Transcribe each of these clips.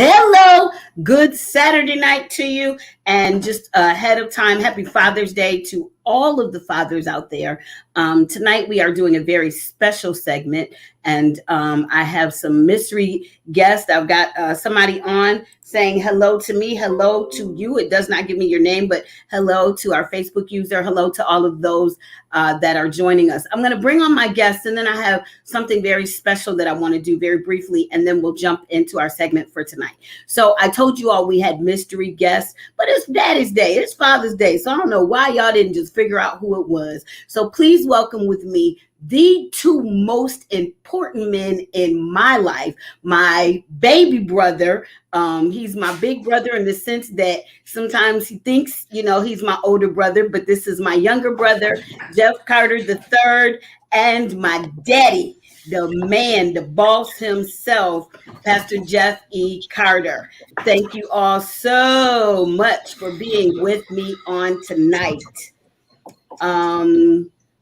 Hello, good Saturday night to you. And just ahead of time, happy Father's Day to all of the fathers out there. Tonight we are doing a very special segment, and I have some mystery guests. I've got somebody on saying hello to me, hello to you. It does not give me your name, but hello to our Facebook user. Hello to all of those that are joining us. I'm going to bring on my guests, and then I have something very special that I want to do very briefly, and then we'll jump into our segment for tonight. So I told you all we had mystery guests, but it's Daddy's Day. It's Father's Day. So I don't know why y'all didn't just figure out who it was. So please welcome with me the two most important men in my life. My baby brother, he's my big brother in the sense that sometimes he thinks, he's my older brother, but this is my younger brother, Jeff Carter III, and my daddy, the man, the boss himself, Pastor Jeff E. Carter. Thank you all so much for being with me on tonight.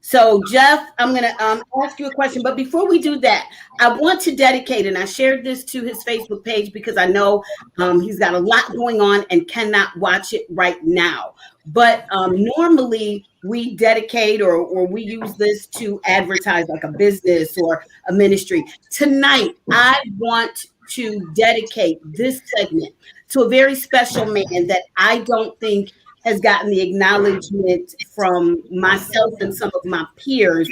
So Jeff, I'm going to ask you a question, but before we do that, I want to dedicate, and I shared this to his Facebook page because I know he's got a lot going on and cannot watch it right now. But normally we dedicate or we use this to advertise like a business or a ministry. Tonight, I want to dedicate this segment to a very special man that I don't think has gotten the acknowledgement from myself and some of my peers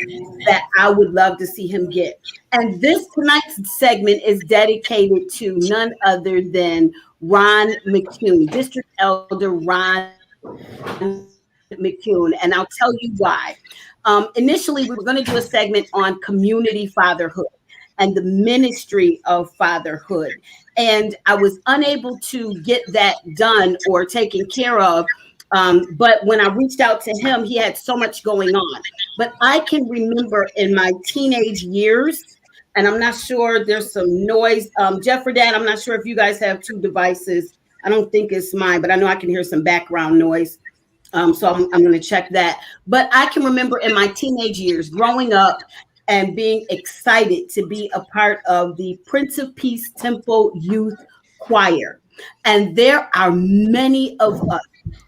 that I would love to see him get. And this tonight's segment is dedicated to none other than Ron McCune, District Elder Ron McCune. And I'll tell you why. Initially, we were going to do a segment on community fatherhood and the ministry of fatherhood. And I was unable to get that done or taken care of. But when I reached out to him, he had so much going on. But I can remember in my teenage years, and I'm not sure, there's some noise. Jeff or Dad, I'm not sure if you guys have two devices. I don't think it's mine, but I know I can hear some background noise. So I'm going to check that. But I can remember in my teenage years growing up and being excited to be a part of the Prince of Peace Temple Youth Choir. And there are many of us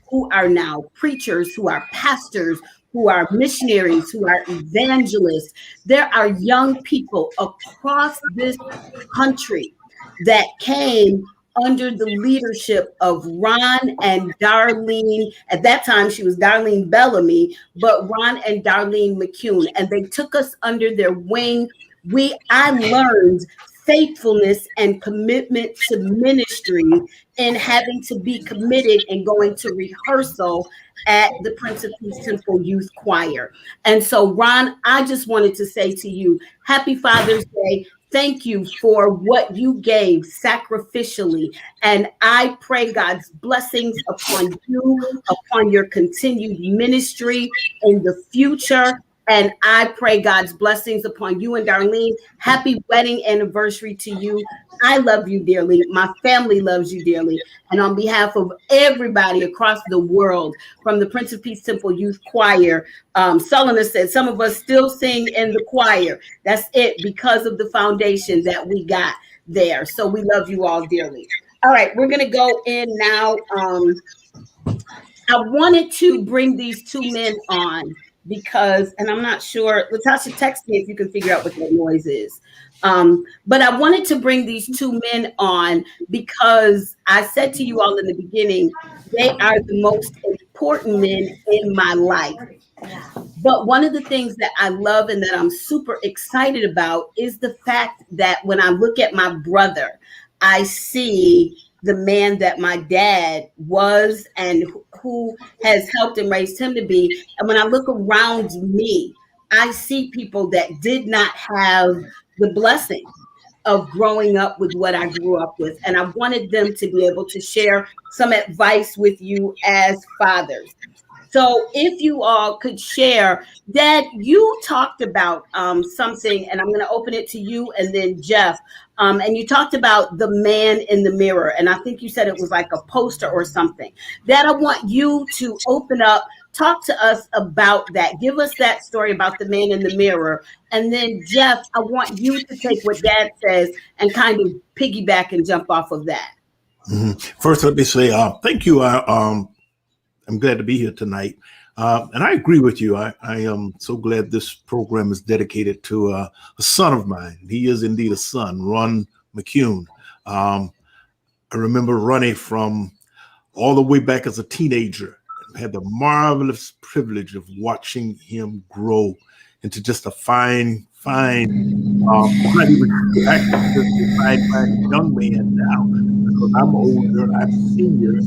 who are now preachers, who are pastors, who are missionaries, who are evangelists. There are young people across this country that came under the leadership of Ron and Darlene. At that time, she was Darlene Bellamy, but Ron and Darlene McCune, and they took us under their wing. I learned faithfulness and commitment to ministry in having to be committed and going to rehearsal at the Prince of Peace Temple Youth Choir. And so, Ron, I just wanted to say to you, happy Father's Day. Thank you for what you gave sacrificially. And I pray God's blessings upon you, upon your continued ministry in the future. And I pray God's blessings upon you and Darlene. Happy wedding anniversary to you. I love you dearly. My family loves you dearly. And on behalf of everybody across the world, from the Prince of Peace Temple Youth Choir, Selena said some of us still sing in the choir. That's it, because of the foundation that we got there. So we love you all dearly. All right, we're going to go in now. I wanted to bring these two men on because, and I'm not sure, Latasha, text me if you can figure out what that noise is. But I wanted to bring these two men on because I said to you all in the beginning, they are the most important men in my life. But one of the things that I love and that I'm super excited about is the fact that when I look at my brother, I see the man that my dad was and who has helped and raised him to be. And when I look around me, I see people that did not have the blessing of growing up with what I grew up with. And I wanted them to be able to share some advice with you as fathers. So if you all could share, Dad, you talked about something, and I'm going to open it to you and then Jeff. And you talked about the man in the mirror. And I think you said it was like a poster or something. Dad, I want you to open up, talk to us about that. Give us that story about the man in the mirror. And then Jeff, I want you to take what Dad says and kind of piggyback and jump off of that. Mm-hmm. First, let me say thank you. I'm glad to be here tonight. And I agree with you. I am so glad this program is dedicated to a son of mine. He is indeed a son, Ron McCune. I remember Ronnie from all the way back as a teenager. I had the marvelous privilege of watching him grow into just a fine, not even fine young man now, because I'm older, I'm senior,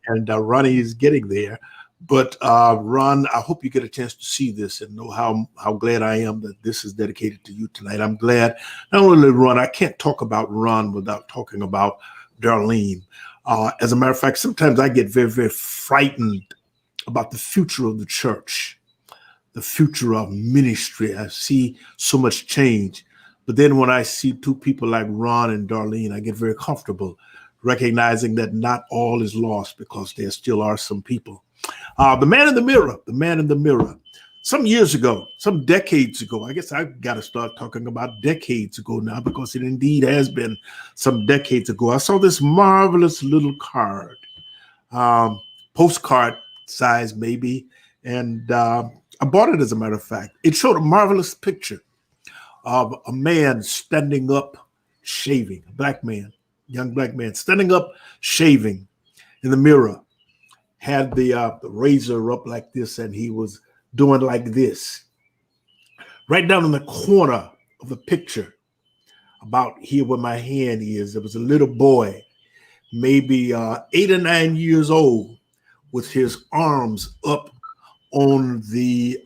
and Ronnie is getting there. But Ron, I hope you get a chance to see this and know how glad I am that this is dedicated to you tonight. I'm glad not only Ron, I can't talk about Ron without talking about Darlene. As a matter of fact, sometimes I get very, very frightened about the future of the church, the future of ministry. I see so much change. But then when I see two people like Ron and Darlene, I get very comfortable, recognizing that not all is lost because there still are some people. The man in the mirror. Some years ago, some decades ago, I guess I've got to start talking about decades ago now because it indeed has been some decades ago. I saw this marvelous little card, postcard size maybe, and I bought it as a matter of fact. It showed a marvelous picture of a man standing up, shaving, a black man, young black man, standing up, shaving in the mirror. Had the razor up like this, and he was doing like this. Right down in the corner of the picture, about here where my hand is, there was a little boy, maybe 8 or 9 years old, with his arms up on the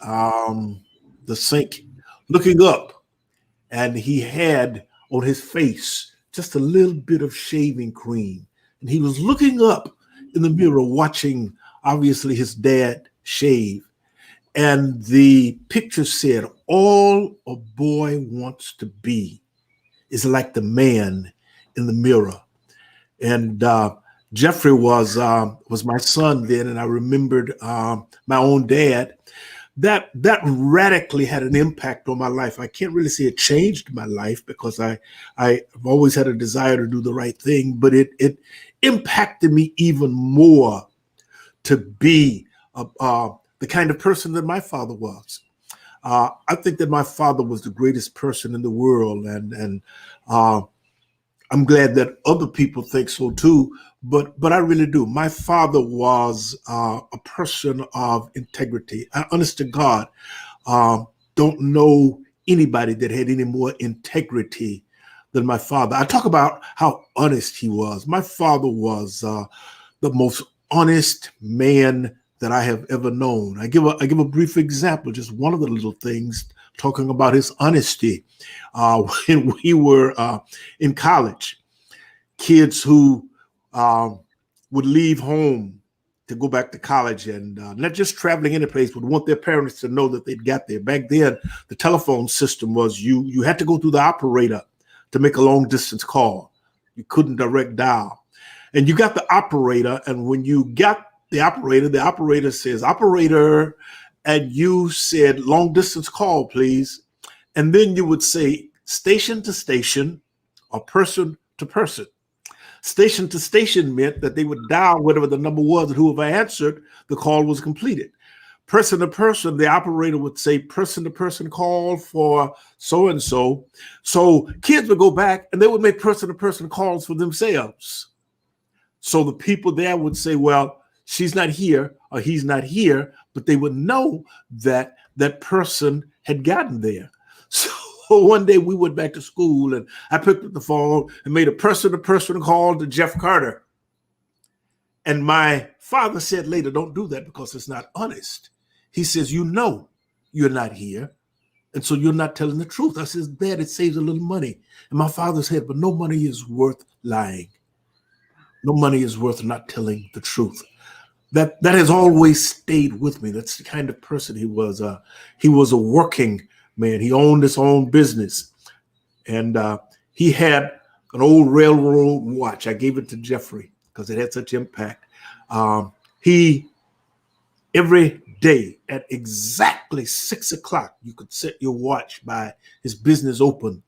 sink, looking up, and he had on his face just a little bit of shaving cream, and he was looking up in the mirror, watching obviously his dad shave. And the picture said, all a boy wants to be is like the man in the mirror. And Jeffrey was my son then, and I remembered my own dad that radically had an impact on my life. I can't really say it changed my life because I've always had a desire to do the right thing, but it impacted me even more to be the kind of person that my father was. I think that my father was the greatest person in the world, and I'm glad that other people think so too. But I really do. My father was a person of integrity. I, honest to God, don't know anybody that had any more integrity than my father. I talk about how honest he was. My father was the most honest man that I have ever known. I give a brief example, just one of the little things talking about his honesty. When we were in college, kids who would leave home to go back to college and not just traveling any place, but want their parents to know that they'd got there. Back then, the telephone system was you had to go through the operator to make a long distance call. You couldn't direct dial. And you got the operator, and when you got the operator says, operator, and you said, long distance call, please. And then you would say station to station or person to person. Station to station meant that they would dial whatever the number was, and whoever answered, the call was completed. Person to person, the operator would say person to person call for so and so. So kids would go back and they would make person to person calls for themselves. So the people there would say, well, she's not here or he's not here, but they would know that that person had gotten there. So one day we went back to school and I picked up the phone and made a person-to-person call to Jeff Carter. And my father said later, don't do that because it's not honest. He says, you know you're not here, and so you're not telling the truth. I says, Dad, it saves a little money. And my father said, but no money is worth lying. No money is worth not telling the truth. That has always stayed with me. That's the kind of person he was. He was a working man. He owned his own business. And he had an old railroad watch. I gave it to Jeffrey because it had such impact. He, every day at exactly 6 o'clock, you could set your watch by his business opened.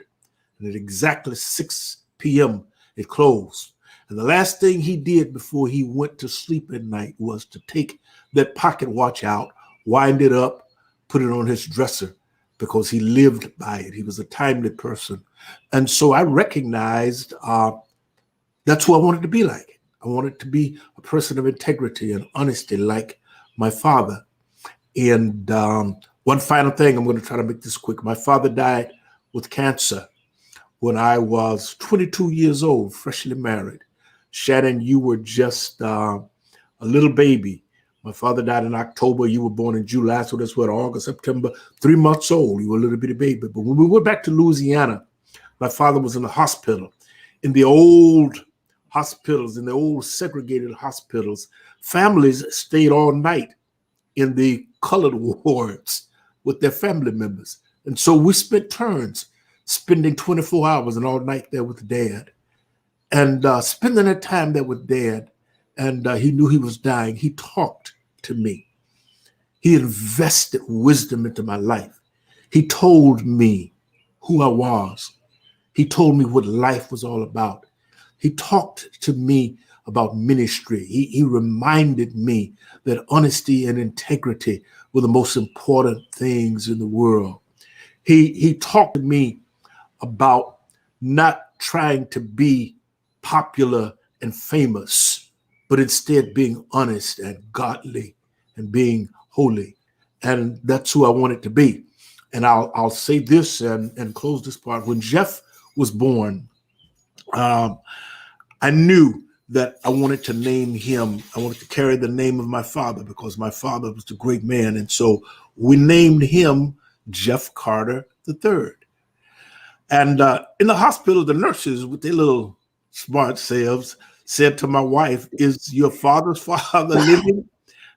And at exactly 6 p.m., it closed. And the last thing he did before he went to sleep at night was to take that pocket watch out, wind it up, put it on his dresser, because he lived by it. He was a timely person. And so I recognized that's who I wanted to be like. I wanted to be a person of integrity and honesty like my father. And one final thing, I'm going to try to make this quick. My father died with cancer when I was 22 years old, freshly married. Shannon, you were just a little baby. My father died in October. You were born in July, so that's what, August, September, 3 months old. You were a little bitty baby. But when we went back to Louisiana, my father was in the hospital. In the old hospitals, in the old segregated hospitals, families stayed all night in the colored wards with their family members. And so we spent turns, spending 24 hours and all night there with Dad. And spending that time there with Dad, and he knew he was dying, he talked to me. He invested wisdom into my life. He told me who I was. He told me what life was all about. He talked to me about ministry. He reminded me that honesty and integrity were the most important things in the world. He talked to me about not trying to be popular and famous, but instead being honest and godly and being holy. And that's who I wanted to be. And I'll say this and close this part. When Jeff was born, I knew that I wanted to name him. I wanted to carry the name of my father because my father was the great man. And so we named him Jeff Carter III. And in the hospital, the nurses with their little smart selves said to my wife, is your father's father living?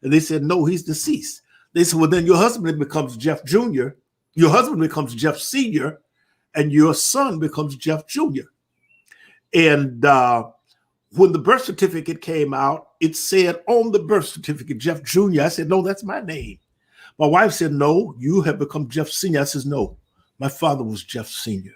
And they said, no, he's deceased. They said, well, then your husband becomes Jeff Jr., your husband becomes Jeff Sr., and your son becomes Jeff Jr. And when the birth certificate came out, it said on the birth certificate, Jeff Jr. I said, no, that's my name. My wife said, no, you have become Jeff Sr. I says, no, my father was Jeff Sr.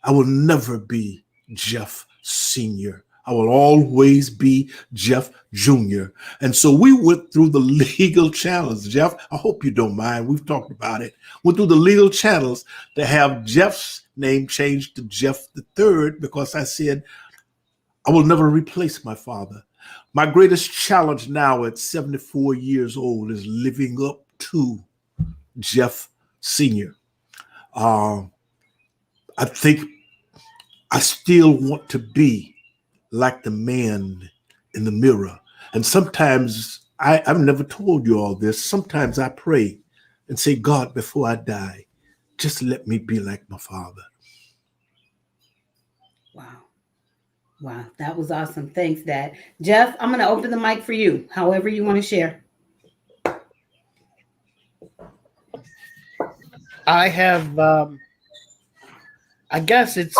I will never be Jeff Sr. I will always be Jeff Jr. And so we went through the legal channels. Jeff, I hope you don't mind. We've talked about it. Went through the legal channels to have Jeff's name changed to Jeff the Third, because I said, I will never replace my father. My greatest challenge now at 74 years old is living up to Jeff Sr. I think I still want to be like the man in the mirror. And sometimes, I've never told you all this, sometimes I pray and say, God, before I die, just let me be like my father. Wow. Wow, that was awesome. Thanks, Dad. Jeff, I'm going to open the mic for you, however you want to share. I have, I guess it's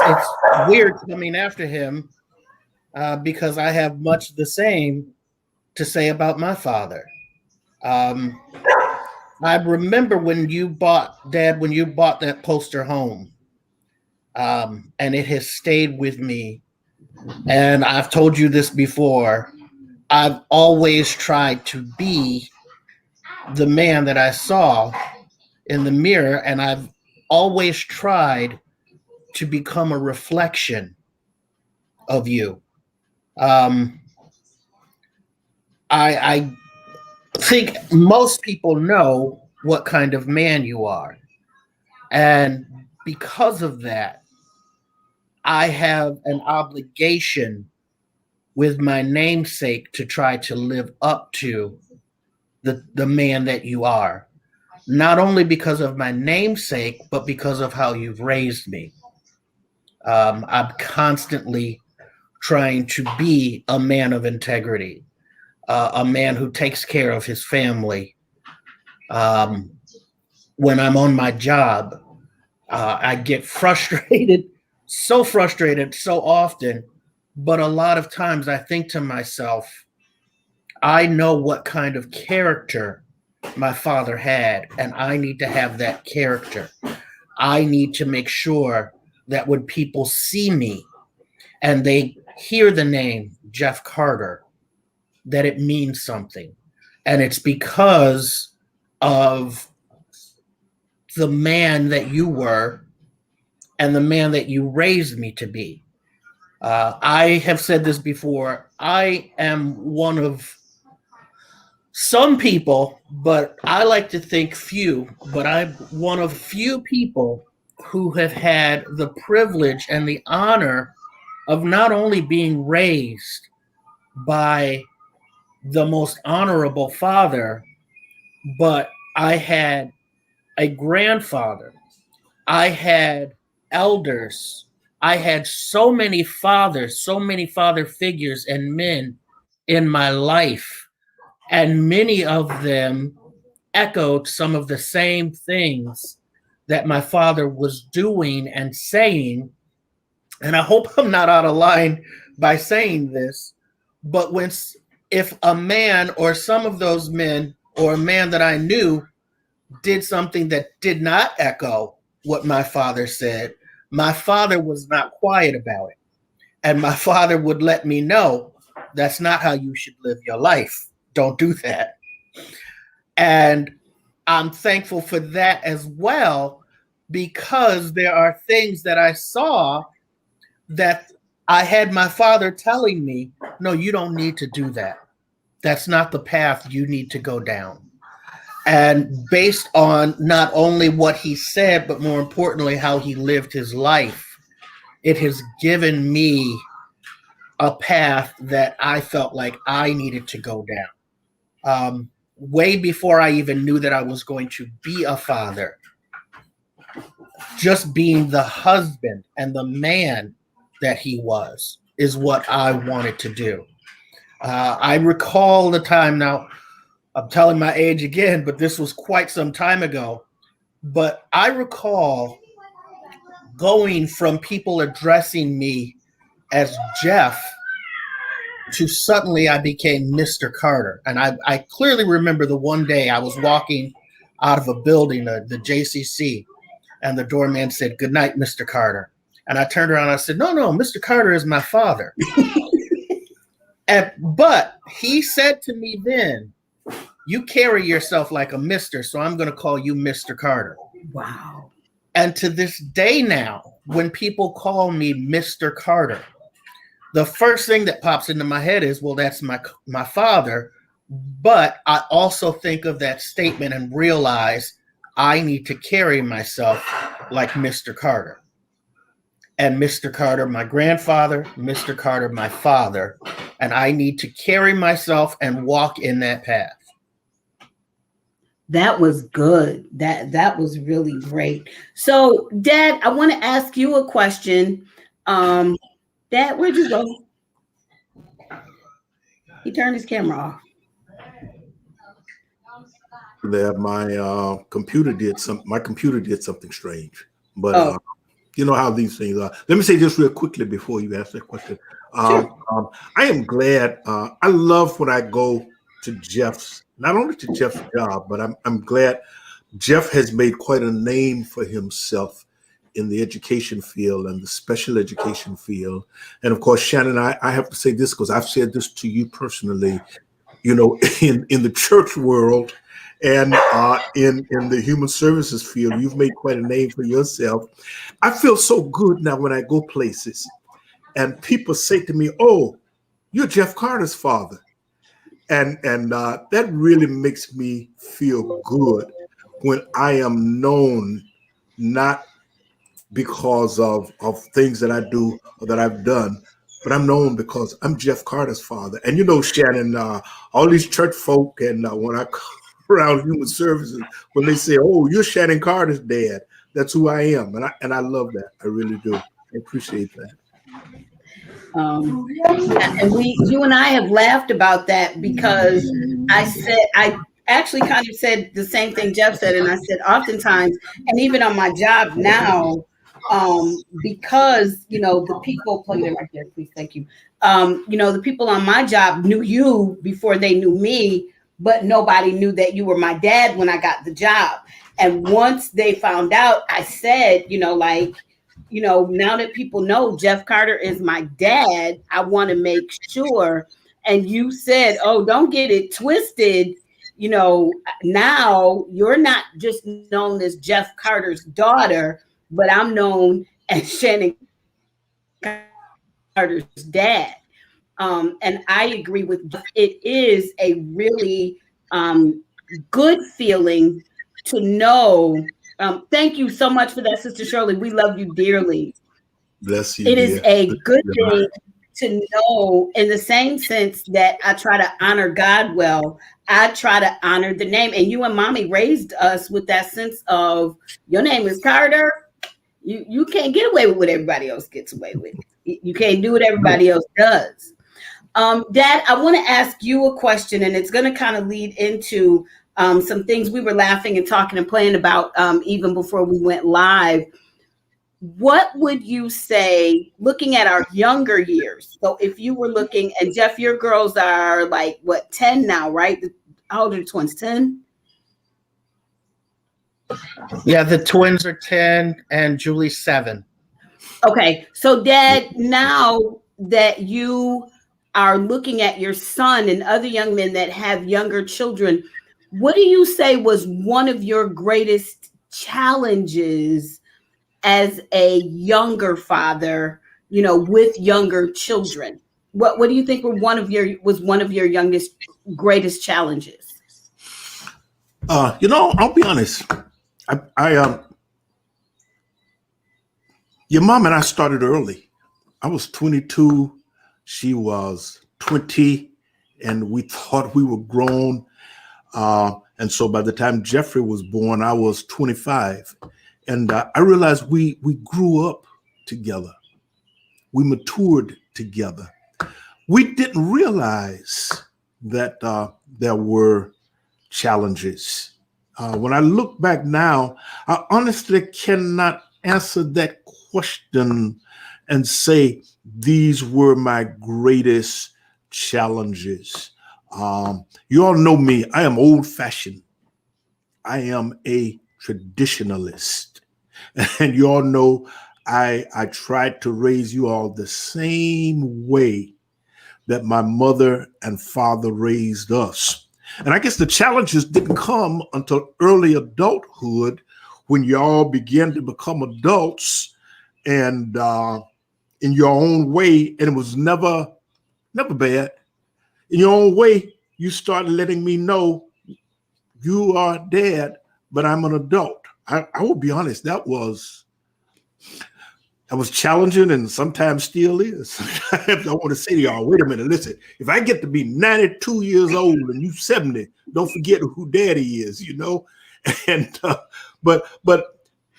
weird coming after him because I have much the same to say about my father. I remember when you bought that poster home, and it has stayed with me. And I've told you this before. I've always tried to be the man that I saw in the mirror, and I've always tried to become a reflection of you. I think most people know what kind of man you are. And because of that, I have an obligation with my namesake to try to live up to the man that you are. Not only because of my namesake, but because of how you've raised me. I'm constantly trying to be a man of integrity, a man who takes care of his family. When I'm on my job, I get frustrated so often, but a lot of times I think to myself, I know what kind of character my father had, and I need to have that character. I need to make sure that when people see me and they hear the name Jeff Carter, that it means something. And it's because of the man that you were and the man that you raised me to be. I have said this before. I am one of some people, but I like to think few, but I'm one of few people who have had the privilege and the honor of not only being raised by the most honorable father, but I had a grandfather. I had elders. I had so many fathers, so many father figures and men in my life. And many of them echoed some of the same things that my father was doing and saying. And I hope I'm not out of line by saying this, but if a man or some of those men or a man that I knew did something that did not echo what my father said, my father was not quiet about it. And my father would let me know, that's not how you should live your life. Don't do that. And I'm thankful for that as well, because there are things that I saw that I had my father telling me, no, you don't need to do that. That's not the path you need to go down. And based on not only what he said, but more importantly, how he lived his life, it has given me a path that I felt like I needed to go down. Way before I even knew that I was going to be a father, just being the husband and the man that he was is what I wanted to do. I recall the time, now I'm telling my age again, but this was quite some time ago. But I recall going from people addressing me as Jeff to suddenly I became Mr. Carter. And I clearly remember the one day I was walking out of a building, the JCC, and the doorman said, "Good night, Mr. Carter." And I turned around and I said, "No, Mr. Carter is my father." But he said to me then, "You carry yourself like a mister, so I'm going to call you Mr. Carter." Wow. And to this day now, when people call me Mr. Carter, the first thing that pops into my head is, well, that's my father. But I also think of that statement and realize I need to carry myself like Mr. Carter. And Mr. Carter, my grandfather, Mr. Carter, my father, and I need to carry myself and walk in that path. That was good. That was really great. So, Dad, I want to ask you a question. Dad, where'd you go? He turned his camera off. That my computer did something strange, but you know how these things are. Let me say this real quickly before you ask that question. Sure. I am glad. I love when I go to Jeff's, not only to Jeff's job, but I'm glad Jeff has made quite a name for himself in the education field and the special education field. And of course, Shannon, I have to say this because I've said this to you personally. You know, in the church world and in the human services field, you've made quite a name for yourself. I feel so good now when I go places and people say to me, "Oh, you're Jeff Carter's father." And that really makes me feel good when I am known, not because of things that I do or that I've done, but I'm known because I'm Jeff Carter's father. And you know, Shannon, all these church folk, and when I come around human services, when they say, "Oh, you're Shannon Carter's dad," that's who I am, and I love that. I really do. I appreciate that. And you and I have laughed about that because I actually kind of said the same thing Jeff said, and I said oftentimes, and even on my job now, because the people plug it in right there, please, thank you. The people on my job knew you before they knew me, but nobody knew that you were my dad when I got the job. And once they found out, I said, now that people know Jeff Carter is my dad, I want to make sure. And you said, "Oh, don't get it twisted. Now you're not just known as Jeff Carter's daughter, but I'm known as Shannon Carter's dad." And I agree with Jeff. It is a really good feeling to know. Thank you so much for that, Sister Shirley. We love you dearly. Bless you. It is a good thing to know, in the same sense that I try to honor God well, I try to honor the name. And you and Mommy raised us with that sense of, your name is Carter. You can't get away with what everybody else gets away with. You can't do what everybody else does. Dad, I want to ask you a question, and it's going to kind of lead into some things we were laughing and talking and playing about even before we went live. What would you say, looking at our younger years? So if you were looking, and Jeff, your girls are like, 10 now, right? How old are the twins, 10? Yeah, the twins are 10 and Julie's 7. Okay, so Dad, now that you are looking at your son and other young men that have younger children, what do you say was one of your greatest challenges as a younger father, with younger children? What do you think was one of your greatest challenges? I'll be honest. Your mom and I started early. I was 22, she was 20, and we thought we were grown. And so by the time Jeffrey was born, I was 25. And I realized we grew up together. We matured together. We didn't realize that there were challenges. When I look back now, I honestly cannot answer that question and say these were my greatest challenges. You all know me. I am old-fashioned. I am a traditionalist. And you all know I tried to raise you all the same way that my mother and father raised us. And I guess the challenges didn't come until early adulthood, when you all began to become adults and in your own way. And it was never bad. In your own way, you started letting me know you are dad, but I'm an adult. I will be honest, that was challenging, and sometimes still is. Sometimes I want to say to y'all, wait a minute, listen, if I get to be 92 years old and you 70, don't forget who daddy is, you know? And but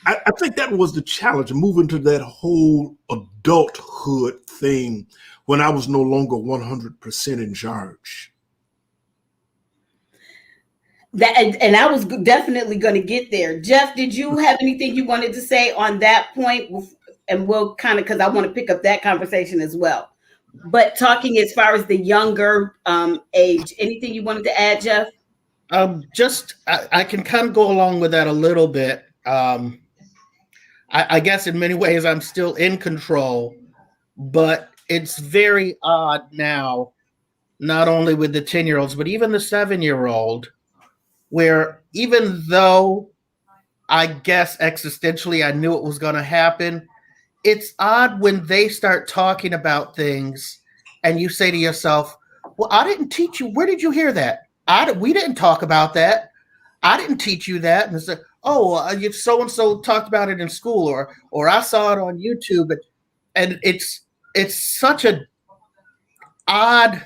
I think that was the challenge, moving to that whole adulthood thing when I was no longer 100% in charge. That, and I was definitely going to get there. Jeff, did you have anything you wanted to say on that point? And we'll kind of, because I want to pick up that conversation as well. But talking as far as the younger age, anything you wanted to add, Jeff? I can kind of go along with that a little bit. I guess in many ways I'm still in control, but it's very odd now, not only with the 10-year-olds, but even the 7-year-old, where even though I guess existentially I knew it was going to happen, it's odd when they start talking about things and you say to yourself, well, I didn't teach you. Where did you hear that? We didn't talk about that. I didn't teach you that. And it's like, oh, so-and-so talked about it in school, or I saw it on YouTube. And it's such an odd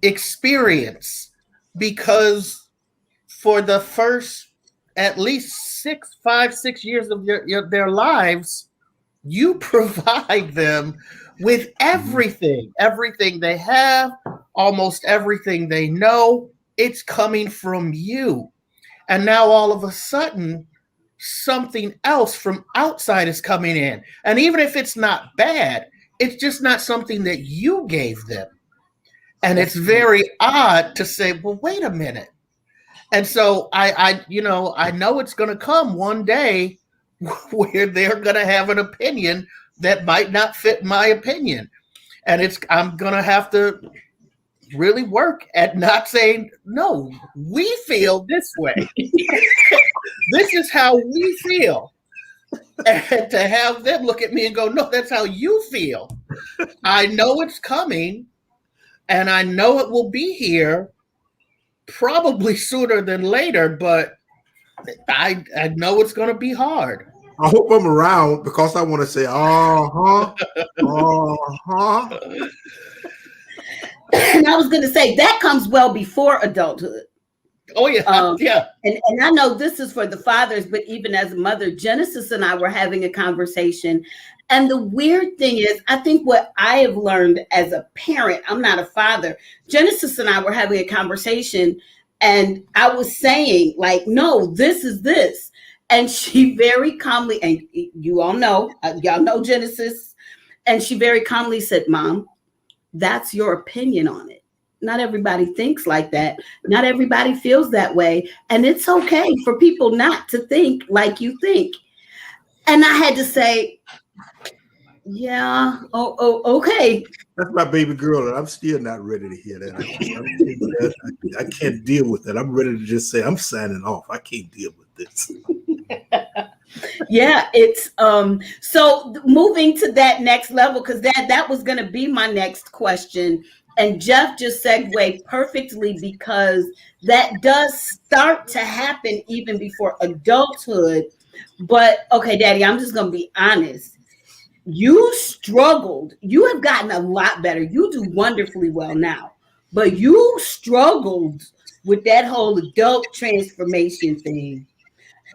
experience, because for the first at least 5-6 years of their lives, you provide them with everything they have, almost everything they know. It's coming from you. And now all of a sudden, something else from outside is coming in. And even if it's not bad, it's just not something that you gave them. And it's very odd to say, well, wait a minute. And so I know it's going to come one day where they're going to have an opinion that might not fit my opinion. And I'm going to have to really work at not saying, no, we feel this way. This is how we feel. And to have them look at me and go, no, that's how you feel. I know it's coming, and I know it will be here probably sooner than later, but I know it's going to be hard. I hope I'm around, because I want to say, uh-huh. And I was going to say that comes well before adulthood. Oh, yeah. Yeah. And I know this is for the fathers, but even as a mother, Genesis and I were having a conversation. And the weird thing is, I think what I have learned as a parent, I'm not a father. Genesis and I were having a conversation, and I was saying, like, no, this is this. And she very calmly, and you all know, y'all know Genesis. And she very calmly said, Mom, that's your opinion on it. Not everybody thinks like that. Not everybody feels that way. And it's okay for people not to think like you think. And I had to say, yeah, okay. That's my baby girl, and I'm still not ready to hear that. I can't deal with that. I'm ready to just say, I'm signing off. I can't deal with this. Yeah, it's so moving to that next level, because that was going to be my next question. And Jeff just segued perfectly, because that does start to happen even before adulthood. But okay, Daddy, I'm just going to be honest. You struggled. You have gotten a lot better. You do wonderfully well now, but you struggled with that whole adult transformation thing.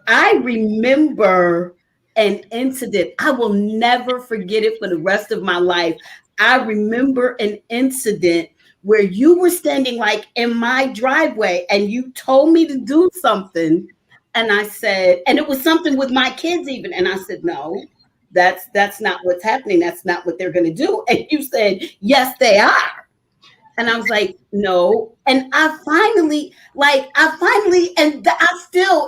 I remember an incident. I will never forget it for the rest of my life. I remember an incident where you were standing like in my driveway and you told me to do something. And I said, and it was something with my kids even. And I said, no, that's not what's happening. That's not what they're going to do. And you said, yes, they are. And I was like, no. And I finally,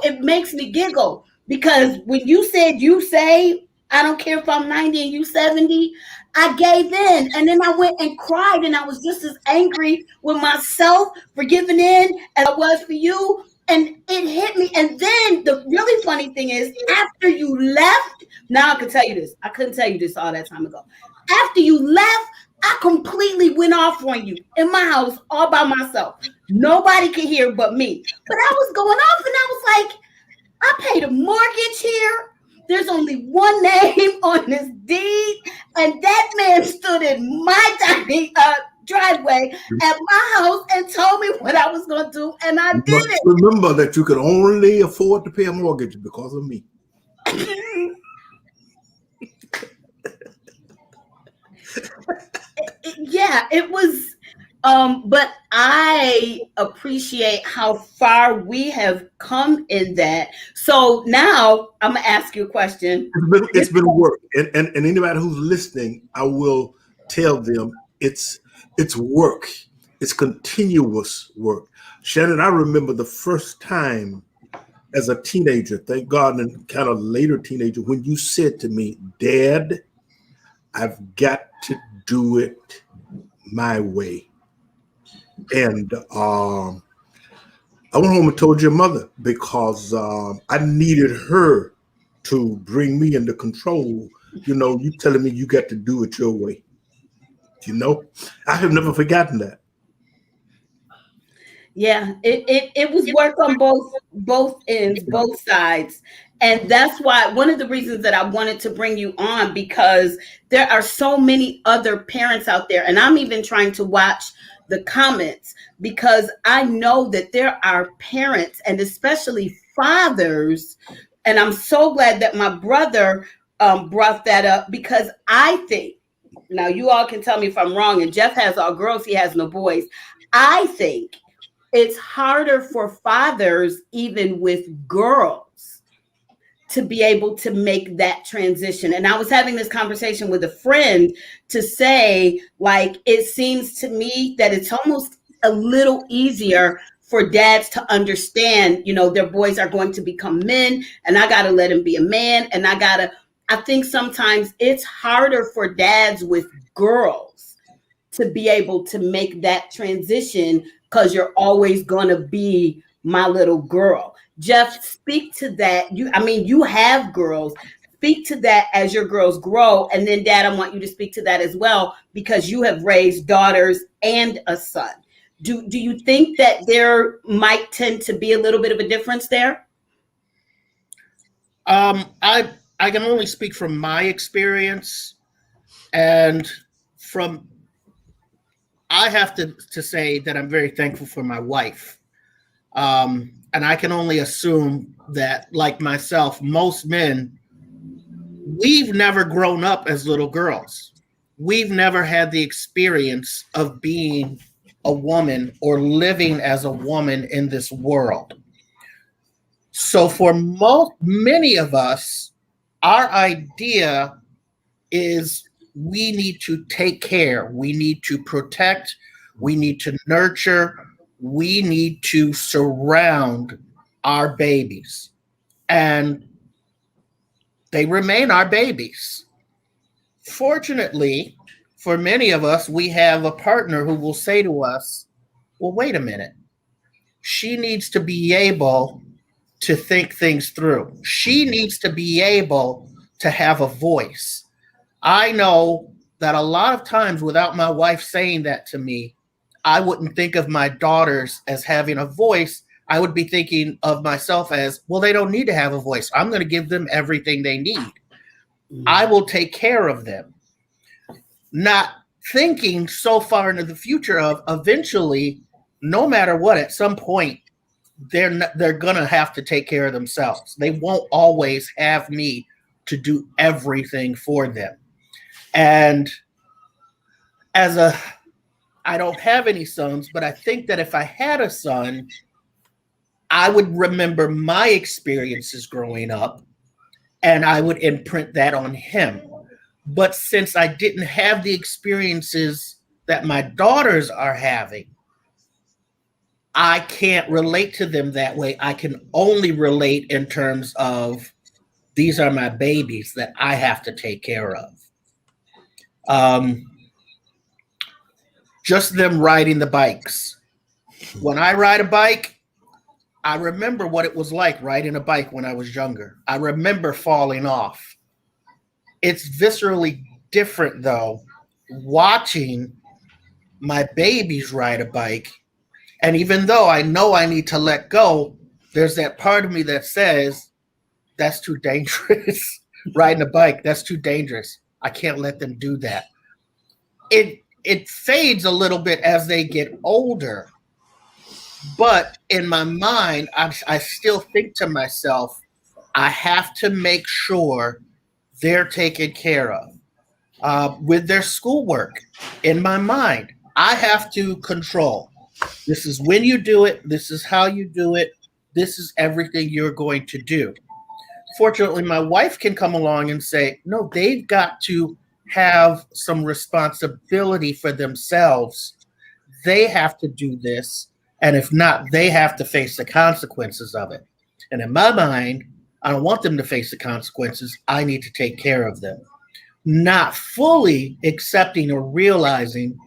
it makes me giggle because when you said you say, I don't care if I'm 90 and you 70, I gave in. And then I went and cried and I was just as angry with myself for giving in as I was for you. And it hit me. And then the really funny thing is, after you left, now I can tell you this. I couldn't tell you this all that time ago. After you left, I completely went off on you in my house all by myself. Nobody could hear but me. But I was going off and I was like, I paid a mortgage here. There's only one name on this deed. And that man stood in my tiny driveway at my house and told me what I was going to do. And I did it. Remember that you could only afford to pay a mortgage because of me. Yeah, it was. But I appreciate how far we have come in that. So now I'm gonna ask you a question. It's been work, and anybody who's listening, I will tell them it's work. It's continuous work. Shannon, I remember the first time as a teenager, thank God, and kind of later teenager, when you said to me, "Dad, I've got to do it my way." And I went home and told your mother because I needed her to bring me into control. You know, you telling me you got to do it your way. You know, I have never forgotten that. Yeah, it was work on both ends, both sides. And that's why one of the reasons that I wanted to bring you on, because there are so many other parents out there. And I'm even trying to watch the comments because I know that there are parents and especially fathers. And I'm so glad that my brother brought that up because I think, now you all can tell me if I'm wrong, and Jeff has all girls, he has no boys. I think it's harder for fathers, even with girls, to be able to make that transition. And I was having this conversation with a friend to say, like, it seems to me that it's almost a little easier for dads to understand, you know, their boys are going to become men and I got to let him be a man. And I think sometimes it's harder for dads with girls to be able to make that transition because you're always going to be my little girl. Jeff, speak to that. You have girls. Speak to that as your girls grow. And then, Dad, I want you to speak to that as well, because you have raised daughters and a son. Do you think that there might tend to be a little bit of a difference there? I can only speak from my experience, and I have to say that I'm very thankful for my wife. And I can only assume that, like myself, most men, we've never grown up as little girls. We've never had the experience of being a woman or living as a woman in this world. So for many of us, our idea is we need to take care, we need to protect, we need to nurture, we need to surround our babies. And they remain our babies. Fortunately, for many of us, we have a partner who will say to us, well, wait a minute. She needs to be able to think things through. She needs to be able to have a voice. I know that a lot of times without my wife saying that to me, I wouldn't think of my daughters as having a voice. I would be thinking of myself as, well, they don't need to have a voice. I'm going to give them everything they need. I will take care of them. Not thinking so far into the future of eventually, no matter what, at some point, they're going to have to take care of themselves. They won't always have me to do everything for them. And I don't have any sons, but I think that if I had a son, I would remember my experiences growing up and I would imprint that on him. But since I didn't have the experiences that my daughters are having, I can't relate to them that way. I can only relate in terms of these are my babies that I have to take care of. Just them riding the bikes. When I ride a bike, I remember what it was like riding a bike when I was younger. I remember falling off. It's viscerally different, though, watching my babies ride a bike. And even though I know I need to let go, there's that part of me that says, that's too dangerous. Riding a bike, that's too dangerous. I can't let them do that. It fades a little bit as they get older. But in my mind, I still think to myself, I have to make sure they're taken care of. With their schoolwork, in my mind, I have to control. This is when you do it. This is how you do it. This is everything you're going to do. Fortunately, my wife can come along and say, no, they've got to have some responsibility for themselves. They have to do this. And if not, they have to face the consequences of it. And in my mind, I don't want them to face the consequences. I need to take care of them. Not fully accepting or realizing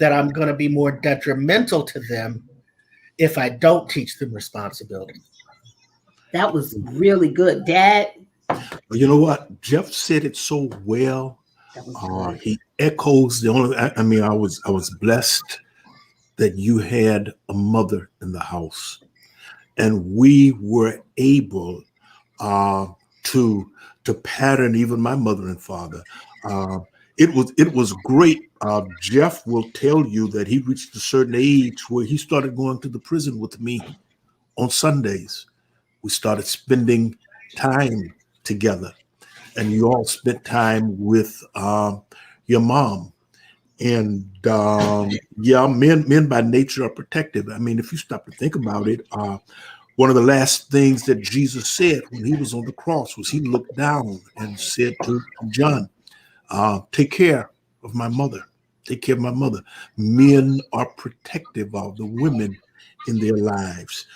that I'm going to be more detrimental to them if I don't teach them responsibility. That was really good, Dad. You know what? Jeff said it so well. He echoes the only. I mean, I was blessed that you had a mother in the house, and we were able to pattern even my mother and father. It was great. Jeff will tell you that he reached a certain age where he started going to the prison with me on Sundays. We started spending time together, and you all spent time with your mom. And yeah, men by nature are protective. I mean, if you stop to think about it, one of the last things that Jesus said when he was on the cross was he looked down and said to John, take care of my mother. Take care of my mother. Men are protective of the women in their lives.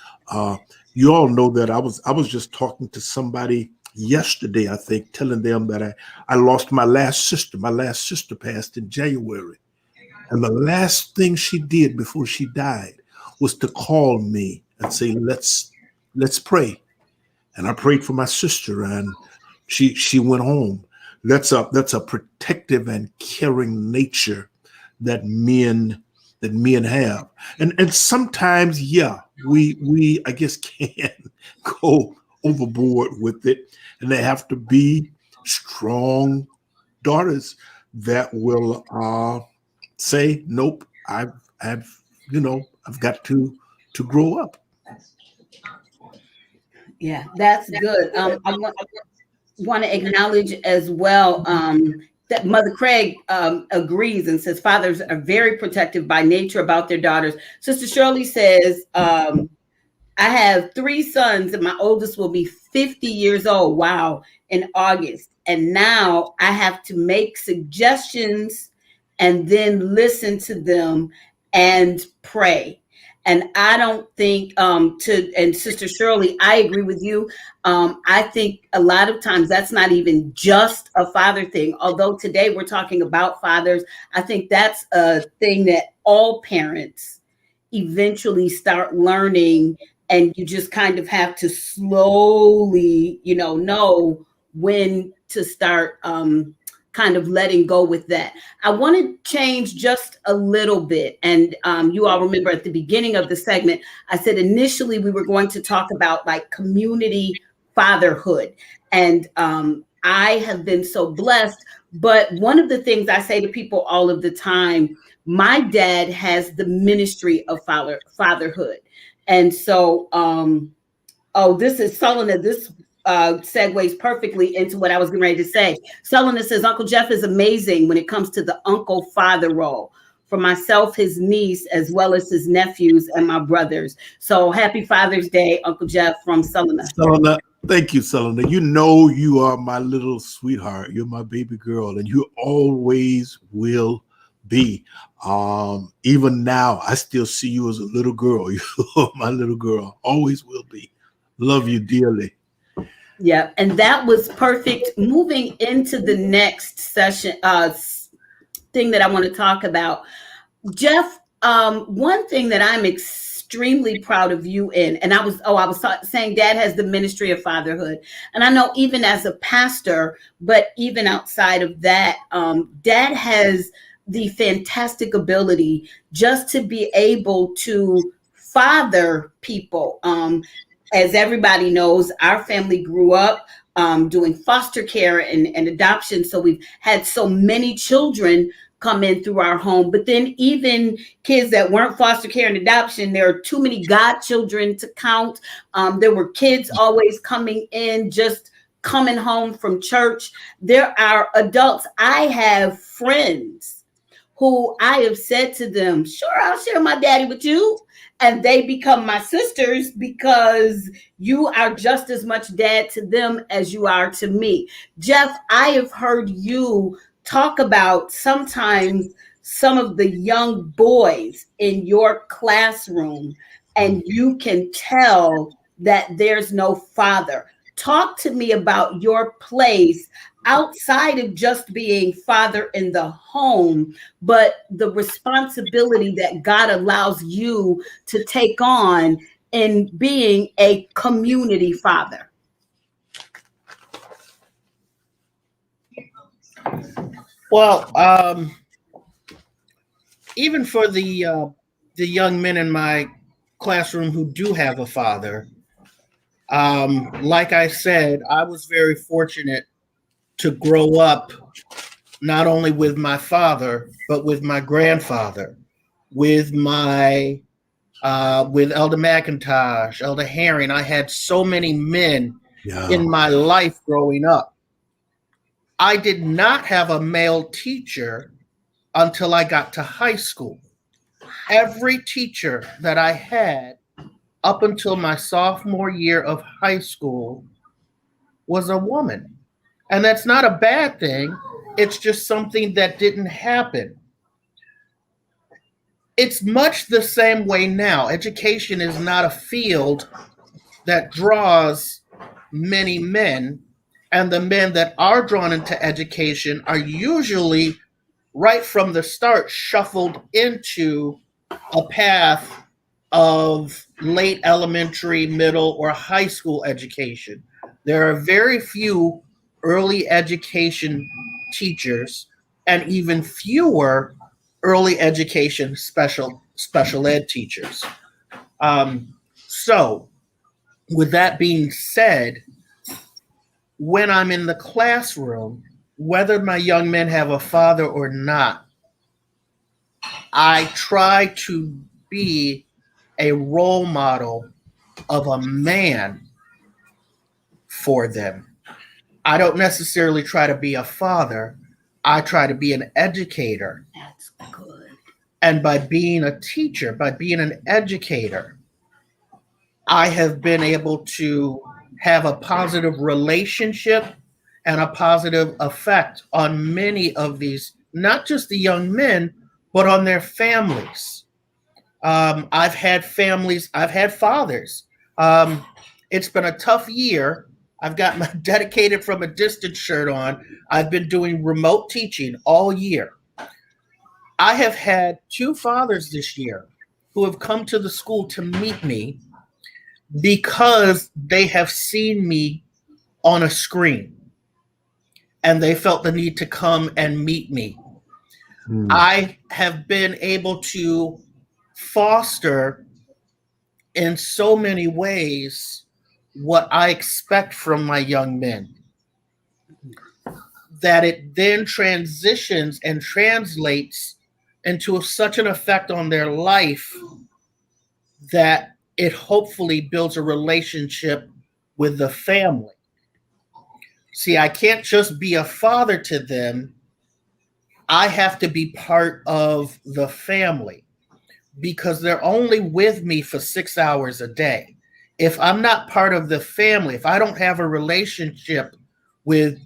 You all know that I was just talking to somebody yesterday, I think, telling them that I lost my last sister. My last sister passed in January. And the last thing she did before she died was to call me and say, let's pray. And I prayed for my sister, and she went home. That's a protective and caring nature that men have. And sometimes, yeah, we I guess can go overboard with it, and they have to be strong daughters that will say, nope, I've got to grow up. Yeah, that's good. I want to acknowledge as well that Mother Craig agrees and says fathers are very protective by nature about their daughters. Sister Shirley says, I have 3 sons and my oldest will be 50 years old. Wow, in August. And now I have to make suggestions and then listen to them and pray. And I don't think and Sister Shirley, I agree with you. I think a lot of times that's not even just a father thing. Although today we're talking about fathers, I think that's a thing that all parents eventually start learning, and you just kind of have to slowly, know when to start kind of letting go with that. I want to change just a little bit. And you all remember at the beginning of the segment, I said initially we were going to talk about like community fatherhood. And I have been so blessed. But one of the things I say to people all of the time, my dad has the ministry of fatherhood. And so, this is Solana. This segues perfectly into what I was getting ready to say. Solana says, Uncle Jeff is amazing when it comes to the uncle father role. For myself, his niece, as well as his nephews and my brothers. So happy Father's Day, Uncle Jeff from Solana. Solana, thank you, Solana. You know you are my little sweetheart. You're my baby girl, and you always will be. Even now, I still see you as a little girl. You are my little girl, always will be. Love you dearly. Yeah, and that was perfect. Moving into the next session, thing that I want to talk about, Jeff. One thing that I'm extremely proud of you in, and I was saying, Dad has the ministry of fatherhood, and I know even as a pastor, but even outside of that, Dad has the fantastic ability just to be able to father people. As everybody knows, our family grew up doing foster care and adoption. So we've had so many children come in through our home. But then even kids that weren't foster care and adoption, there are too many godchildren to count. There were kids always coming in, just coming home from church. There are adults. I have friends who I have said to them, sure, I'll share my daddy with you. And they become my sisters because you are just as much dad to them as you are to me. Jeff, I have heard you talk about sometimes some of the young boys in your classroom, and you can tell that there's no father. Talk to me about your place outside of just being father in the home, but the responsibility that God allows you to take on in being a community father. Well, even for the young men in my classroom who do have a father, like I said, I was very fortunate to grow up not only with my father, but with my grandfather, with my with Elder McIntosh, Elder Herring. I had so many men in my life growing up. I did not have a male teacher until I got to high school. Every teacher that I had up until my sophomore year of high school was a woman. And that's not a bad thing. It's just something that didn't happen. It's much the same way now. Education is not a field that draws many men, and the men that are drawn into education are usually right from the start shuffled into a path of late elementary, middle, or high school education. There are very few early education teachers and even fewer early education special ed teachers. So with that being said, when I'm in the classroom, whether my young men have a father or not, I try to be a role model of a man for them. I don't necessarily try to be a father. I try to be an educator. That's good. And by being a teacher, by being an educator, I have been able to have a positive relationship and a positive effect on many of these, not just the young men, but on their families. I've had families, I've had fathers. It's been a tough year. I've got my dedicated from a distance shirt on. I've been doing remote teaching all year. I have had 2 fathers this year who have come to the school to meet me because they have seen me on a screen and they felt the need to come and meet me. I have been able to foster in so many ways what I expect from my young men, that it then transitions and translates into such an effect on their life that it hopefully builds a relationship with the family. See, I can't just be a father to them. I have to be part of the family because they're only with me for 6 hours a day. If I'm not part of the family, if I don't have a relationship with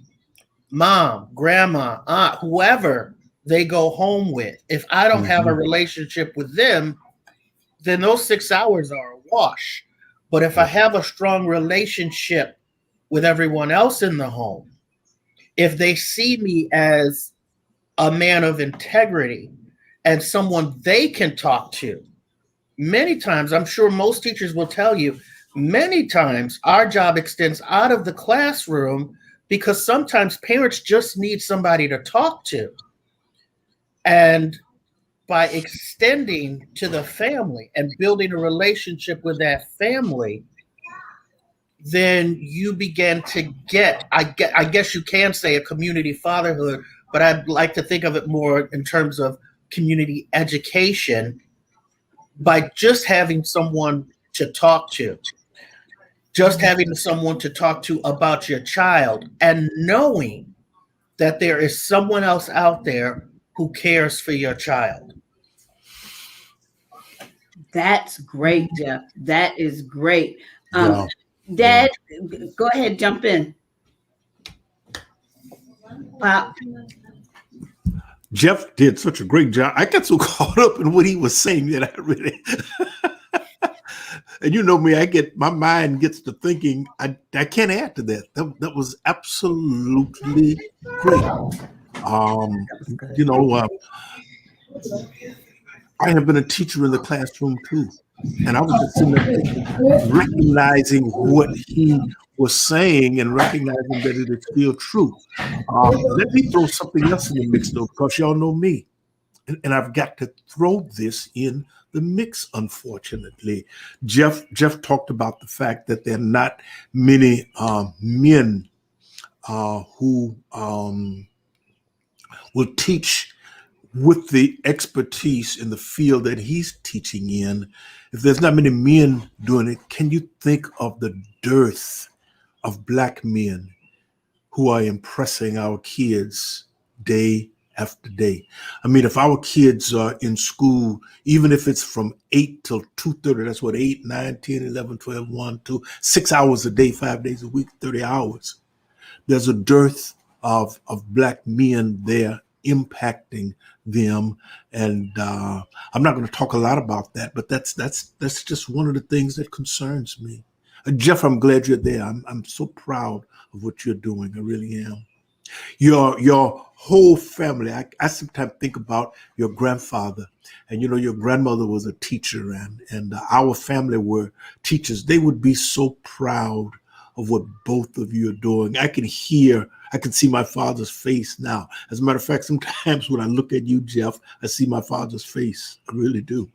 mom, grandma, aunt, whoever they go home with. If I don't have a relationship with them, then those 6 hours are a wash. But if I have a strong relationship with everyone else in the home, if they see me as a man of integrity and someone they can talk to, many times, I'm sure most teachers will tell you, many times our job extends out of the classroom because sometimes parents just need somebody to talk to. And by extending to the family and building a relationship with that family, then you begin to get, I guess you can say, a community fatherhood, but I'd like to think of it more in terms of community education by just having someone to talk to, just having someone to talk to about your child and knowing that there is someone else out there who cares for your child. That's great, Jeff. That is great. Wow. Dad, go ahead, jump in. Pop. Jeff did such a great job. I got so caught up in what he was saying that I really, and you know me, my mind gets to thinking. I can't add to that. That was absolutely great. I have been a teacher in the classroom too, and I was just sitting there thinking, recognizing what he was saying and recognizing that it is still true. Let me throw something else in the mix, though, because y'all know me, and I've got to throw this in the mix. Unfortunately, Jeff talked about the fact that there are not many men who will teach with the expertise in the field that he's teaching in. If there's not many men doing it, can you think of the dearth of Black men who are impressing our kids day after day? I mean, if our kids are in school, even if it's from 8 till 2:30, that's what, 8, 9, 10, 11, 12, 1, 2, 6 hours a day, 5 days a week, 30 hours. There's a dearth of Black men there impacting them, and I'm not going to talk a lot about that, but that's just one of the things that concerns me. Jeff, I'm glad you're there. I'm so proud of what you're doing. I really am. Your whole family. I sometimes think about your grandfather, and your grandmother was a teacher, and our family were teachers. They would be so proud of what both of you are doing. I can see my father's face now. As a matter of fact, sometimes when I look at you, Jeff, I see my father's face. I really do.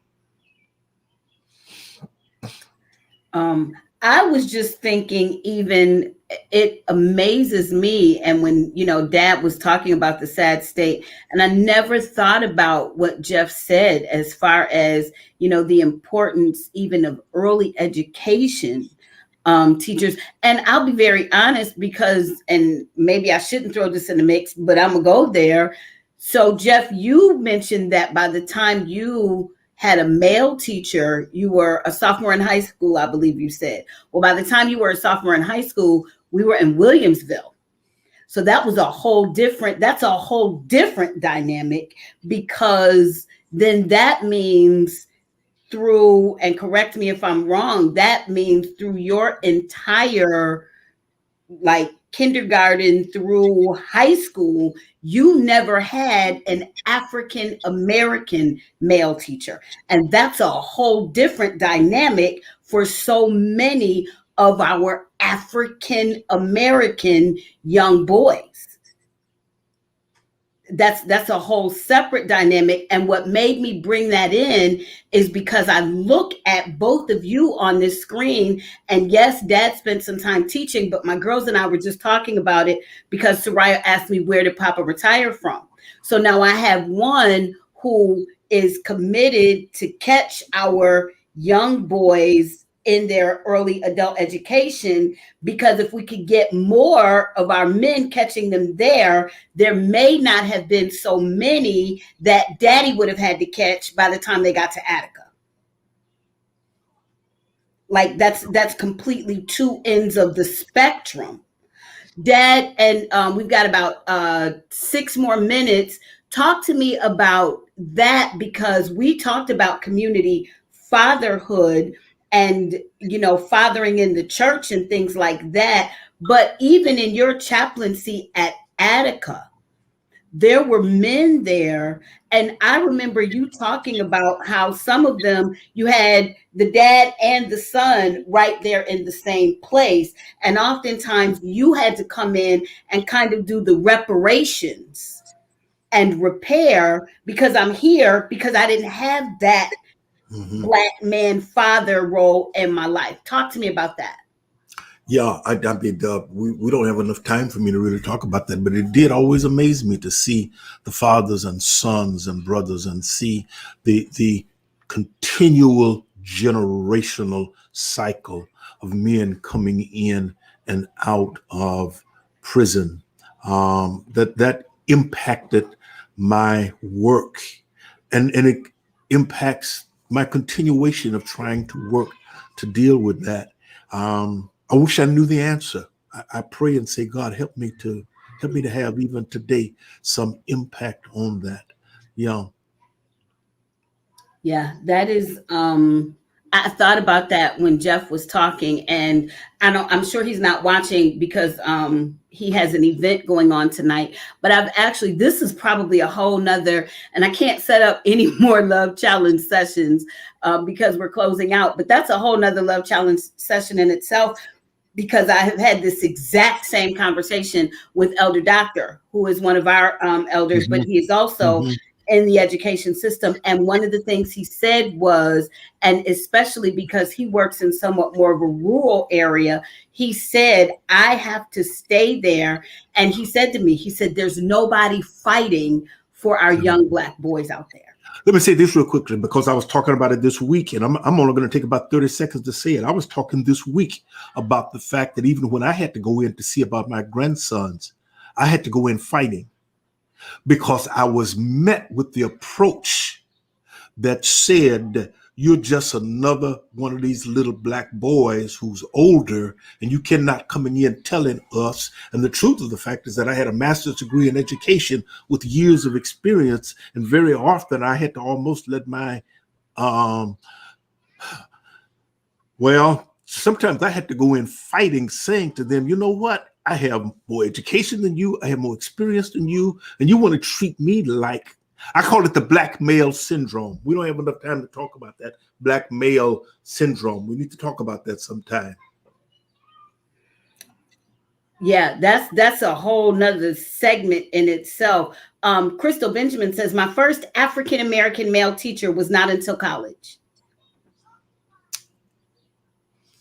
I was just thinking, even it amazes me. And when, Dad was talking about the sad state, and I never thought about what Jeff said as far as, the importance even of early education. Teachers. And I'll be very honest because, and maybe I shouldn't throw this in the mix, but I'm gonna go there. So Jeff, you mentioned that by the time you had a male teacher, you were a sophomore in high school, I believe you said. Well, by the time you were a sophomore in high school, we were in Williamsville. So that's a whole different dynamic, because then that means through, and correct me if I'm wrong, that means through your entire kindergarten through high school, you never had an African American male teacher. And that's a whole different dynamic for so many of our African American young boys. That's a whole separate dynamic. And what made me bring that in is because I look at both of you on this screen, and yes, Dad spent some time teaching, but my girls and I were just talking about it because Soraya asked me, where did Papa retire from? So now I have one who is committed to catch our young boys in their early adult education, because if we could get more of our men catching them there may not have been so many that Daddy would have had to catch by the time they got to Attica. That's completely two ends of the spectrum. Dad, and we've got about 6 more minutes. Talk to me about that, because we talked about community fatherhood and, fathering in the church and things like that. But even in your chaplaincy at Attica, there were men there. And I remember you talking about how some of them, you had the dad and the son right there in the same place. And oftentimes you had to come in and kind of do the reparations and repair, because I'm here because I didn't have that Black man father role in my life. Talk to me about that. Yeah, I mean, we don't have enough time for me to really talk about that, but it did always amaze me to see the fathers and sons and brothers and see the continual generational cycle of men coming in and out of prison. That impacted my work, and it impacts my continuation of trying to work to deal with that. I wish I knew the answer. I pray and say, God, help me to have even today some impact on that. Yeah. Yeah, that is I thought about that when Jeff was talking, and I'm sure he's not watching because he has an event going on tonight, but this is probably a whole nother, and I can't set up any more Love Challenge sessions because we're closing out, but that's a whole nother Love Challenge session in itself, because I have had this exact same conversation with Elder Doctor, who is one of our elders, but he is also in the education system. And one of the things he said was, and especially because he works in somewhat more of a rural area, he said, I have to stay there. And he said to me, he said, there's nobody fighting for our young Black boys out there. Let me say this real quickly, because I was talking about it this week, and I'm only going to take about 30 seconds to say it. I was talking this week about the fact that even when I had to go in to see about my grandsons, I had to go in fighting, because I was met with the approach that said, you're just another one of these little Black boys who's older, and you cannot come in telling us. And the truth of the fact is that I had a master's degree in education with years of experience, and very often I had to almost let my, sometimes I had to go in fighting, saying to them, you know what? I have more education than you. I have more experience than you. And you want to treat me like, I call it the Black male syndrome. We don't have enough time to talk about that Black male syndrome. We need to talk about that sometime. Yeah, that's a whole nother segment in itself. Crystal Benjamin says, my first African-American male teacher was not until college.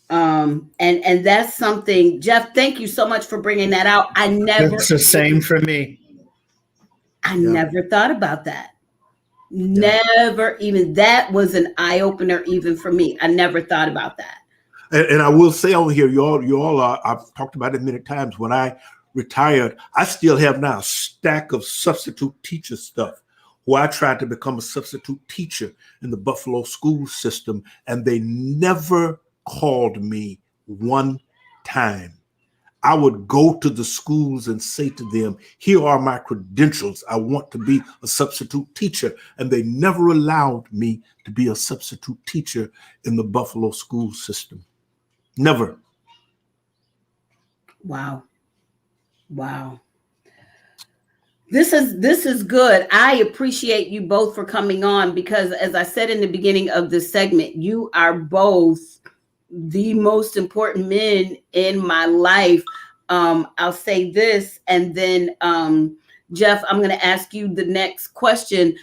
And that's something, Jeff, thank you so much for bringing that out. It's the same for me. I never thought about that. Never even, that was an eye opener even for me. I never thought about that. And I will say on here, you all are, I've talked about it many times. When I retired, I still have now a stack of substitute teacher stuff where I tried to become a substitute teacher in the Buffalo school system, and they never called me one time. I would go to the schools and say to them, here are my credentials. I want to be a substitute teacher. And they never allowed me to be a substitute teacher in the Buffalo school system. Never. Wow. This is good. I appreciate you both for coming on, because as I said in the beginning of this segment, you are both the most important men in my life. I'll say this, and then Jeff, I'm going to ask you the next question.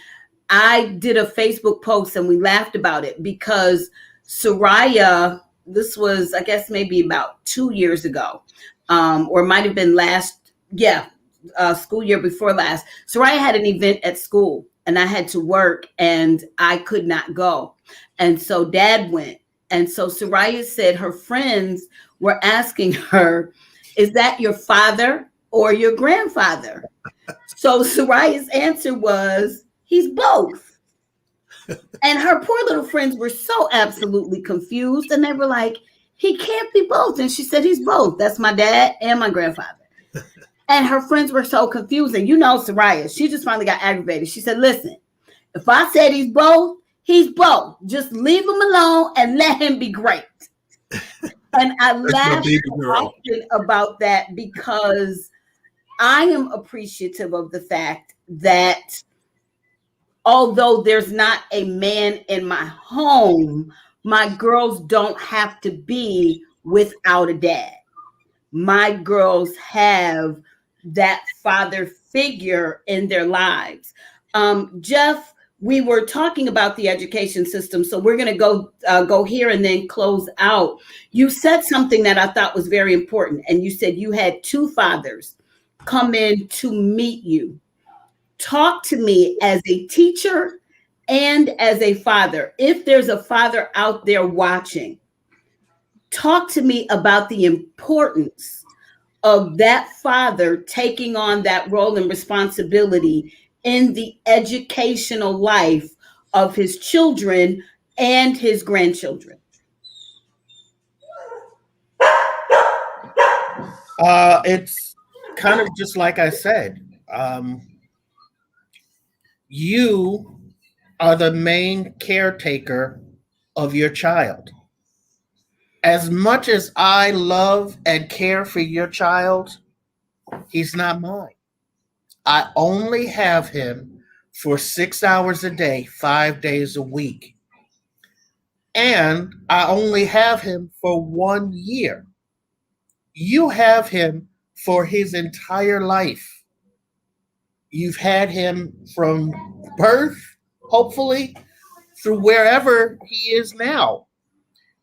I did a Facebook post and we laughed about it because Soraya, this was, I guess, maybe about 2 years ago, or it might have been school year before last. Soraya had an event at school and I had to work and I could not go. And so Dad went. And so Soraya said her friends were asking her, is that your father or your grandfather? So Soraya's answer was, he's both. And her poor little friends were so absolutely confused. And they were like, he can't be both. And she said, he's both. That's my dad and my grandfather. And her friends were so confused. And you know, Soraya, she just finally got aggravated. She said, listen, if I said he's both, he's both. Just leave him alone and let him be great. And I laughed often about that because I am appreciative of the fact that although there's not a man in my home, my girls don't have to be without a dad. My girls have that father figure in their lives. Jeff, we were talking about the education system, so we're going to go here and then close out. You said something that I thought was very important, and you said you had two fathers come in to meet you. Talk to me as a teacher and as a father. If there's a father out there watching, talk to me about the importance of that father taking on that role and responsibility in the educational life of his children and his grandchildren. It's kind of just like I said. You are the main caretaker of your child. As much as I love and care for your child, he's not mine. I only have him for 6 hours a day, 5 days a week. And I only have him for 1 year. You have him for his entire life. You've had him from birth, hopefully, through wherever he is now.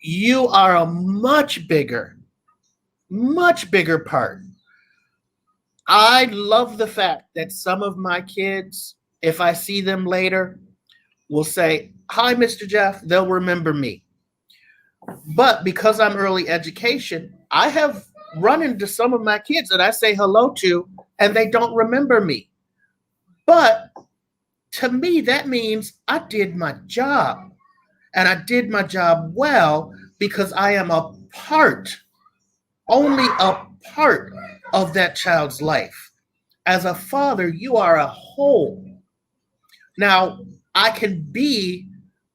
You are a much bigger part. I love the fact that some of my kids, if I see them later, will say, "Hi, Mr. Jeff," they'll remember me. But because I'm early education, I have run into some of my kids that I say hello to, and they don't remember me. But to me, that means I did my job. And I did my job well because I am a part, only a part of that child's life. As a father, you are a whole. Now, I can be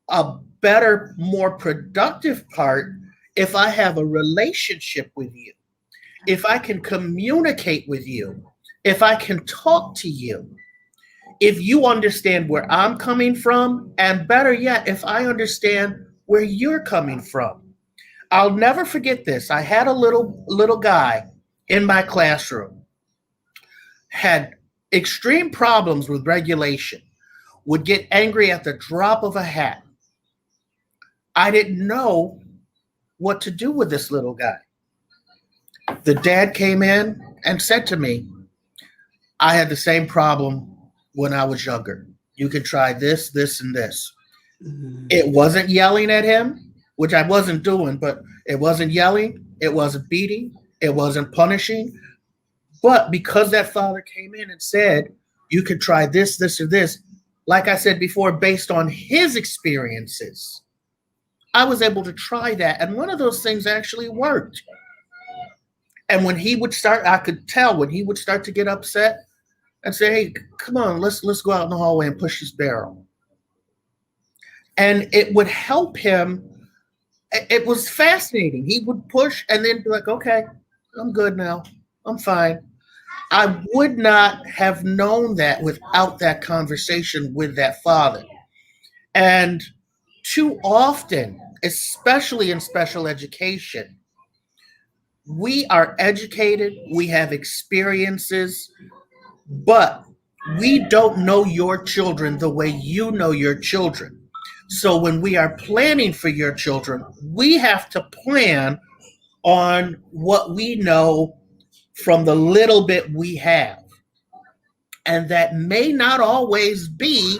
a better, more productive part if I have a relationship with you, if I can communicate with you, if I can talk to you. If you understand where I'm coming from, and better yet, if I understand where you're coming from. I'll never forget this. I had a little guy in my classroom, had extreme problems with regulation, would get angry at the drop of a hat. I didn't know what to do with this little guy. The dad came in and said to me, "I had the same problem when I was younger. You can try this, this, and this." Mm-hmm. It wasn't yelling at him, which I wasn't doing, but it wasn't yelling. It wasn't beating. It wasn't punishing. But because that father came in and said, "You can try this, this, or this," like I said before, based on his experiences, I was able to try that. And one of those things actually worked. And when he would start, I could tell when he would start to get upset, and say, "Hey, come on, let's go out in the hallway and push this barrel." And it would help him. It was fascinating. He would push and then be like, "Okay, I'm good now. I'm fine." I would not have known that without that conversation with that father. And too often, especially in special education, we are educated, we have experiences, but we don't know your children the way you know your children. So when we are planning for your children, we have to plan on what we know from the little bit we have. And that may not always be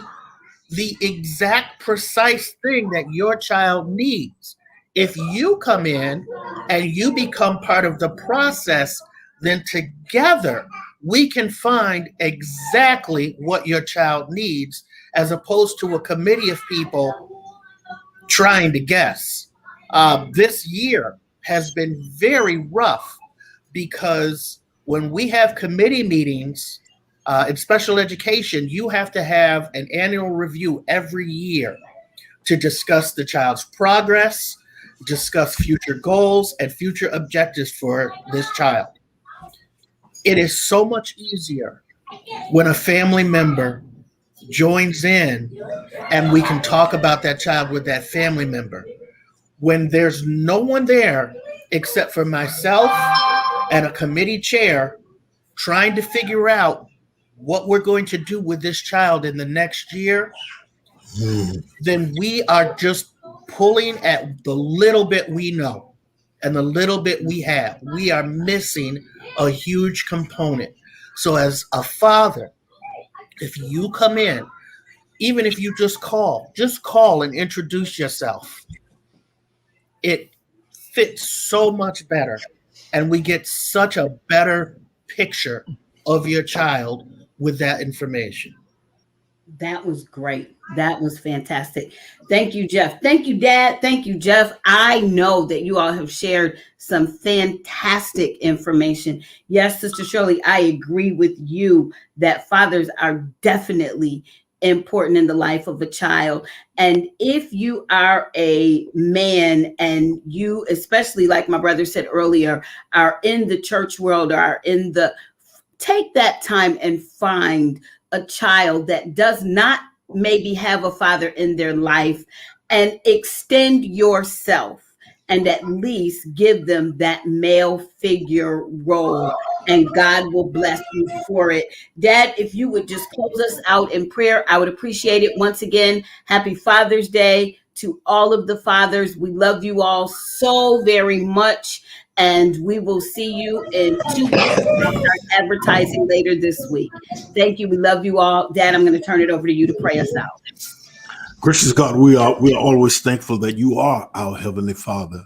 the exact precise thing that your child needs. If you come in and you become part of the process, then together we can find exactly what your child needs, as opposed to a committee of people trying to guess. This year has been very rough because when we have committee meetings in special education, you have to have an annual review every year to discuss the child's progress, discuss future goals and future objectives for this child. It is so much easier when a family member joins in and we can talk about that child with that family member. When there's no one there except for myself and a committee chair trying to figure out what we're going to do with this child in the next year, then we are just pulling at the little bit we know and the little bit we have. We are missing a huge component. So as a father, if you come in, even if you just call and introduce yourself, it fits so much better. And we get such a better picture of your child with that information. That was great. That was fantastic. Thank you, Jeff. Thank you, Dad. Thank you, Jeff. I know that you all have shared some fantastic information. Yes, Sister Shirley, I agree with you that fathers are definitely important in the life of a child. And if you are a man and you, especially like my brother said earlier, are in the church world or are in the, take that time and find a child that does not maybe have a father in their life and extend yourself and at least give them that male figure role, and God will bless you for it. Dad, if you would just close us out in prayer, I would appreciate it. Once again, happy Father's Day to all of the fathers. We love you all so very much, and we will see you in 2 weeks. I'll start advertising later this week. Thank you. We love you all. Dad, I'm going to turn it over to you to pray us out. Gracious God, we are always thankful that you are our Heavenly Father.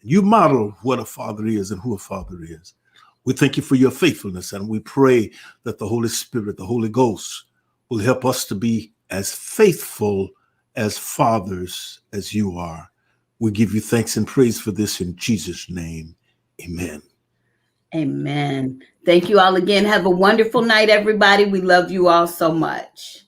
You model what a father is and who a father is. We thank you for your faithfulness, and we pray that the Holy Spirit, the Holy Ghost, will help us to be as faithful as fathers as you are. We give you thanks and praise for this in Jesus' name. Amen. Amen. Thank you all again. Have a wonderful night, everybody. We love you all so much.